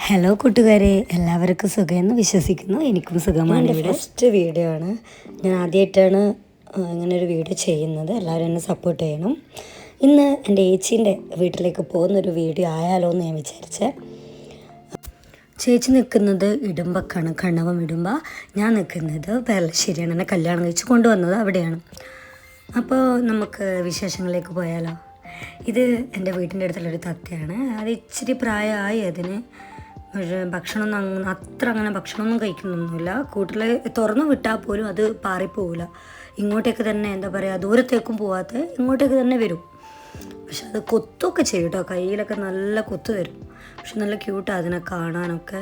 Hello കൂട്ടുകാരെ, എല്ലാവർക്കും സുഖമെന്ന് വിശ്വസിക്കുന്നു. എനിക്കും സുഖമാണ്. ഫസ്റ്റ് വീഡിയോ ആണ്. ഞാൻ ആദ്യമായിട്ടാണ് ഇങ്ങനെ ഒരു വീഡിയോ ചെയ്യുന്നത്. എല്ലാവരും എന്നെ സപ്പോർട്ട് ചെയ്യണം. ഇന്ന് എൻ്റെ ചേച്ചീൻ്റെ വീട്ടിലേക്ക് പോകുന്നൊരു വീഡിയോ ആയാലോ എന്ന് ഞാൻ വിചാരിച്ചേ. ചേച്ചി നിൽക്കുന്നത് ഇടുമ്പക്കാണ്, കണ്ണവം ഇടുമ്പ. ഞാൻ നിൽക്കുന്നത് പെരളശ്ശേരിയാണ്. എന്നെ കല്യാണം കഴിച്ച് കൊണ്ടുവന്നത് അവിടെയാണ്. അപ്പോൾ നമുക്ക് വിശേഷങ്ങളിലേക്ക് പോയാലോ. ഇത് എൻ്റെ വീട്ടിൻ്റെ അടുത്തുള്ളൊരു തത്തയാണ്. അത് ഇച്ചിരി പ്രായമായി. അതിന് ഭക്ഷണമൊന്നും അങ്ങനെ ഭക്ഷണമൊന്നും കഴിക്കുന്നൊന്നുമില്ല. കൂട്ടിൽ തുറന്നു വിട്ടാൽ പോലും അത് പാറിപ്പോവില്ല. ഇങ്ങോട്ടേക്ക് തന്നെ എന്താ പറയുക, ദൂരത്തേക്കും പോവാത്ത ഇങ്ങോട്ടേക്ക് തന്നെ വരും. പക്ഷെ അത് കൊത്തൊക്കെ ചെയ്യും കേട്ടോ, കയ്യിലൊക്കെ നല്ല കൊത്ത് വരും. പക്ഷെ നല്ല ക്യൂട്ടാണ് അതിനെ കാണാനൊക്കെ.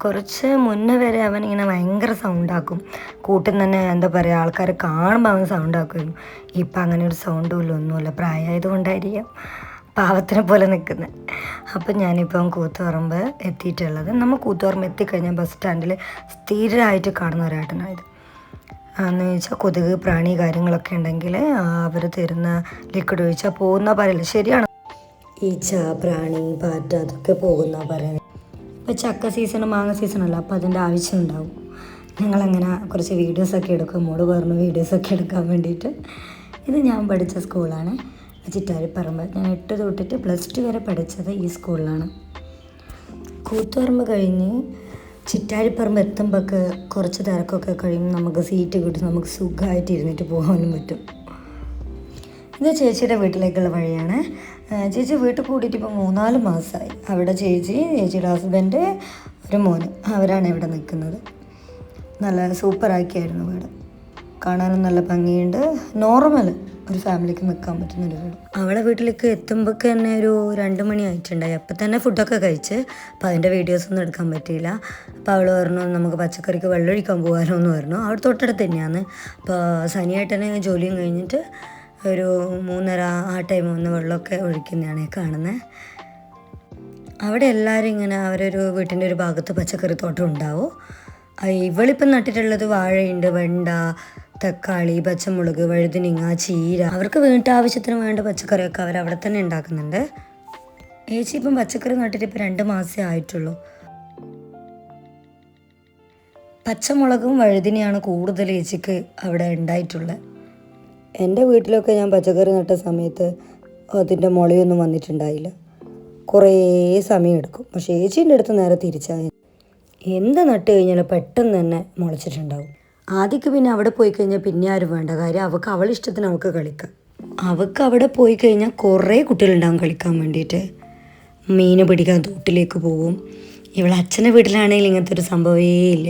കുറച്ച് മുന്നേ വരെ അവൻ ഇങ്ങനെ ഭയങ്കര സൗണ്ടാക്കും. കൂട്ടിൽ തന്നെ എന്താ പറയുക, ആൾക്കാർ കാണുമ്പോൾ അവൻ സൗണ്ടാക്കുമായിരുന്നു. ഇപ്പം അങ്ങനെ ഒരു സൗണ്ടും ഇല്ല, ഒന്നുമില്ല. പ്രായമായത് കൊണ്ടായിരിക്കാം പാവത്തിനെ പോലെ നിൽക്കുന്നത്. അപ്പം ഞാനിപ്പം കൂത്തുപറമ്പ് എത്തിയിട്ടുള്ളത്. നമ്മൾ കൂത്തുപറമ്പ് എത്തിക്കഴിഞ്ഞാൽ ബസ് സ്റ്റാൻഡിൽ സ്ഥിരമായിട്ട് കാണുന്ന ഒരേട്ടനായത്. എന്ന് വെച്ചാൽ കൊതുക് പ്രാണി കാര്യങ്ങളൊക്കെ ഉണ്ടെങ്കിൽ അവർ തരുന്ന ലിക്വിഡ് ഒഴിച്ചാൽ പോകുന്ന പറയില്ല. ശരിയാണ്, ഈച്ച പ്രാണി പാറ്റ അതൊക്കെ പോകുന്ന പറയുന്നത്. ഇപ്പോൾ ചക്ക സീസണും മാങ്ങ സീസണല്ല, അപ്പോൾ അതിൻ്റെ ആവശ്യം ഉണ്ടാവും. ഞങ്ങളങ്ങനെ കുറച്ച് വീഡിയോസൊക്കെ എടുക്കും. മോള് പറഞ്ഞു വീഡിയോസൊക്കെ എടുക്കാൻ വേണ്ടിയിട്ട്. ഇത് ഞാൻ പഠിച്ച സ്കൂളാണ്, ചിറ്റാരിപ്പറമ്പ്. ഞാൻ 8 തൊട്ടിട്ട് +2 വരെ പഠിച്ചത് ഈ സ്കൂളിലാണ്. കൂത്തുപറമ്പ് കഴിഞ്ഞ് ചിറ്റാരിപ്പറമ്പ് എത്തുമ്പോഴൊക്കെ കുറച്ച് തിരക്കൊക്കെ കഴിയുമ്പോൾ നമുക്ക് സീറ്റ് കിട്ടും, നമുക്ക് സുഖമായിട്ട് ഇരുന്നിട്ട് പോകാനും പറ്റും. ഇത് ചേച്ചിയുടെ വീട്ടിലേക്കുള്ള വഴിയാണ്. ചേച്ചി വീട്ടിൽ കൂടിയിട്ട് ഇപ്പോൾ 3-4 മാസമായി. അവിടെ ചേച്ചിയുടെ ഹസ്ബൻഡ്, ഒരു മോന്, അവരാണ് ഇവിടെ നിൽക്കുന്നത്. നല്ല സൂപ്പറാക്കിയായിരുന്നു വീട്, കാണാനും നല്ല ഭംഗിയുണ്ട്. നോർമൽ ഒരു ഫാമിലിക്ക് നിൽക്കാൻ പറ്റുന്നൊരു വീട്. അവളെ വീട്ടിലേക്ക് എത്തുമ്പോഴേക്ക് തന്നെ ഒരു 2 മണി ആയിട്ടുണ്ടായി. അപ്പം തന്നെ ഫുഡൊക്കെ കഴിച്ച്. അപ്പോൾ അതിൻ്റെ വീഡിയോസൊന്നും എടുക്കാൻ പറ്റിയില്ല. അപ്പോൾ അവൾ പറഞ്ഞു നമുക്ക് പച്ചക്കറിക്ക് വെള്ളമൊഴിക്കാൻ പോകാനോ എന്ന് പറഞ്ഞു. അവിടെ തൊട്ടടുത്ത് തന്നെയാണ്. അപ്പോൾ സനിയായിട്ട് തന്നെ ജോലിയും കഴിഞ്ഞിട്ട് ഒരു 3:30 ആ ടൈം ഒന്ന് വെള്ളമൊക്കെ ഒഴിക്കുന്നതാണ് കാണുന്നത്. അവിടെ എല്ലാവരും ഇങ്ങനെ അവരൊരു വീട്ടിൻ്റെ ഒരു ഭാഗത്ത് പച്ചക്കറി തോട്ടം ഉണ്ടാവും. ഇവളിപ്പം നട്ടിട്ടുള്ളത് വാഴയുണ്ട്, വെണ്ട, തക്കാളി, പച്ചമുളക്, വഴുതനങ്ങ, ചീര. അവർക്ക് വീട്ടാവശ്യത്തിന് വേണ്ട പച്ചക്കറിയൊക്കെ അവരവിടെ തന്നെ ഉണ്ടാക്കുന്നുണ്ട്. ചേച്ചി ഇപ്പം പച്ചക്കറി നട്ടിട്ട് ഇപ്പം 2 മാസമേ ആയിട്ടുള്ളൂ. പച്ചമുളകും വഴുതനയാണ് കൂടുതൽ ചേച്ചിക്ക് അവിടെ ഉണ്ടായിട്ടുള്ളത്. എൻ്റെ വീട്ടിലൊക്കെ ഞാൻ പച്ചക്കറി നട്ട സമയത്ത് അതിൻ്റെ മുളയൊന്നും വന്നിട്ടുണ്ടായില്ല, കുറേ സമയം എടുക്കും. പക്ഷേ ചേച്ചീൻ്റെ അടുത്ത് നേരെ തിരിച്ചായി. എന്ത് നട്ട് കഴിഞ്ഞാലും പെട്ടെന്ന് തന്നെ മുളച്ചിട്ടുണ്ടാവും. ആദ്യമൊക്കെ പിന്നെ അവിടെ പോയി കഴിഞ്ഞാൽ പിന്നെ ആരും വേണ്ട കാര്യം, അവളിഷ്ടത്തിന് അവൾക്ക് കളിക്കാം. അവൾക്ക് അവിടെ പോയി കഴിഞ്ഞാൽ കുറേ കുട്ടികളുണ്ടാവും കളിക്കാൻ വേണ്ടിയിട്ട്. മീൻ പിടിക്കാൻ തോട്ടിലേക്ക് പോവും. ഇവളെ അച്ഛൻ്റെ വീട്ടിലാണെങ്കിൽ ഇങ്ങനത്തെ ഒരു സംഭവമേ ഇല്ല.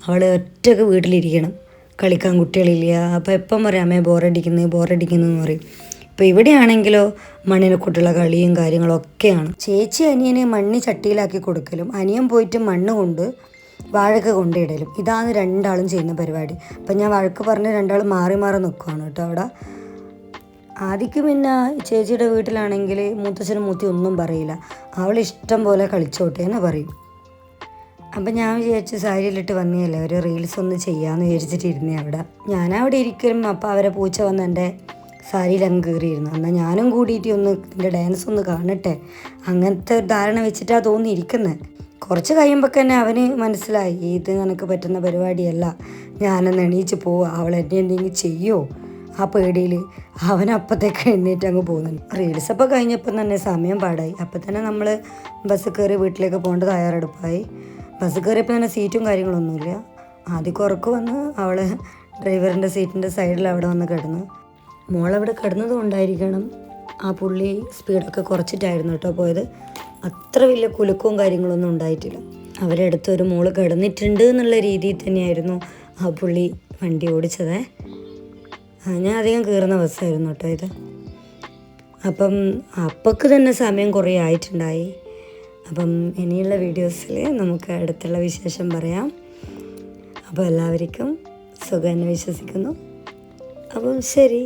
അവൾ ഒറ്റയ്ക്ക് വീട്ടിലിരിക്കണം, കളിക്കാൻ കുട്ടികളില്ല. അപ്പോൾ എപ്പം പറയും അമ്മേ ബോറടിക്കുന്നു എന്ന് പറയും. ഇപ്പോൾ ഇവിടെയാണെങ്കിലോ മണ്ണിനെ കൊണ്ടുള്ള കളിയും കാര്യങ്ങളൊക്കെയാണ്. ചേച്ചി അനിയനെ മണ്ണ് ചട്ടിയിലാക്കി കൊടുക്കലും അനിയൻ പോയിട്ട് മണ്ണ് കൊണ്ട് വാഴക്ക് കൊണ്ടിടലും, ഇതാണ് 2 ആളും ചെയ്യുന്ന പരിപാടി. അപ്പം ഞാൻ വഴക്ക് പറഞ്ഞ് 2 ആൾ മാറി നിൽക്കുകയാണ് കേട്ടോ അവിടെ. ആദ്യക്ക് പിന്നെ ചേച്ചിയുടെ വീട്ടിലാണെങ്കിൽ മൂത്തച്ഛനും മൂത്തി ഒന്നും പറയില്ല, അവൾ ഇഷ്ടം പോലെ കളിച്ചോട്ടെ എന്ന് പറയും. അപ്പം ഞാൻ വിചാരിച്ചു സാരിയിലിട്ട് വന്നതല്ലേ ഒരു റീൽസ് ഒന്ന് ചെയ്യാമെന്ന് വിചാരിച്ചിട്ടിരുന്നേ അവിടെ. ഞാനവിടെ ഇരിക്കലും അപ്പോൾ അവരെ പൂച്ച വന്ന് എൻ്റെ സാരിയിലങ്ങ് കയറിയിരുന്നു. എന്നാൽ ഞാനും കൂടിയിട്ട് ഒന്ന് എൻ്റെ ഡാൻസ് ഒന്ന് കാണട്ടെ, അങ്ങനത്തെ ഒരു ധാരണ വെച്ചിട്ടാണ് തോന്നിയിരിക്കുന്നത്. കുറച്ച് കഴിയുമ്പോൾ തന്നെ അവന് മനസ്സിലായി ഇത് നിനക്ക് പറ്റുന്ന പരിപാടിയല്ല, ഞാനൊന്ന് എണീച്ച് പോവുക, അവൾ എന്നെ എന്തെങ്കിലും ചെയ്യുമോ ആ പേടിയിൽ അവനപ്പത്തേക്ക് എണ്ണീറ്റ് അങ്ങ് പോകുന്നുണ്ട്. റീൽസപ്പോൾ കഴിഞ്ഞപ്പോൾ തന്നെ സമയം പാടായി. അപ്പം തന്നെ നമ്മൾ ബസ് കയറി വീട്ടിലേക്ക് പോകേണ്ട തയ്യാറെടുപ്പായി. ബസ് കയറിയപ്പോൾ തന്നെ സീറ്റും കാര്യങ്ങളൊന്നുമില്ല. ആദ്യം ഉറക്കം വന്ന് അവൾ ഡ്രൈവറിൻ്റെ സീറ്റിൻ്റെ സൈഡിൽ അവിടെ വന്ന് കിടന്നു. മോളവിടെ കിടന്നത് കൊണ്ടായിരിക്കണം ആ പുള്ളി സ്പീഡൊക്കെ കുറച്ചിട്ടായിരുന്നു കേട്ടോ പോയത്. അത്ര വലിയ കുലുക്കവും കാര്യങ്ങളൊന്നും ഉണ്ടായിട്ടില്ല. അവരെടുത്ത് ഒരു മോള് കിടന്നിട്ടുണ്ട് എന്നുള്ള രീതിയിൽ തന്നെയായിരുന്നു ആ പുള്ളി വണ്ടി ഓടിച്ചത്. ഞാൻ അധികം കയറുന്ന ബസ്സായിരുന്നു കേട്ടോ ഇത്. അപ്പം അപ്പൊക്ക് തന്നെ സമയം കുറേ ആയിട്ടുണ്ടായി. അപ്പം ഇനിയുള്ള വീഡിയോസിൽ നമുക്ക് അടുത്തുള്ള വിശേഷം പറയാം. അപ്പോൾ എല്ലാവർക്കും സുഖം എന്ന് വിശ്വസിക്കുന്നു. അപ്പം ശരി.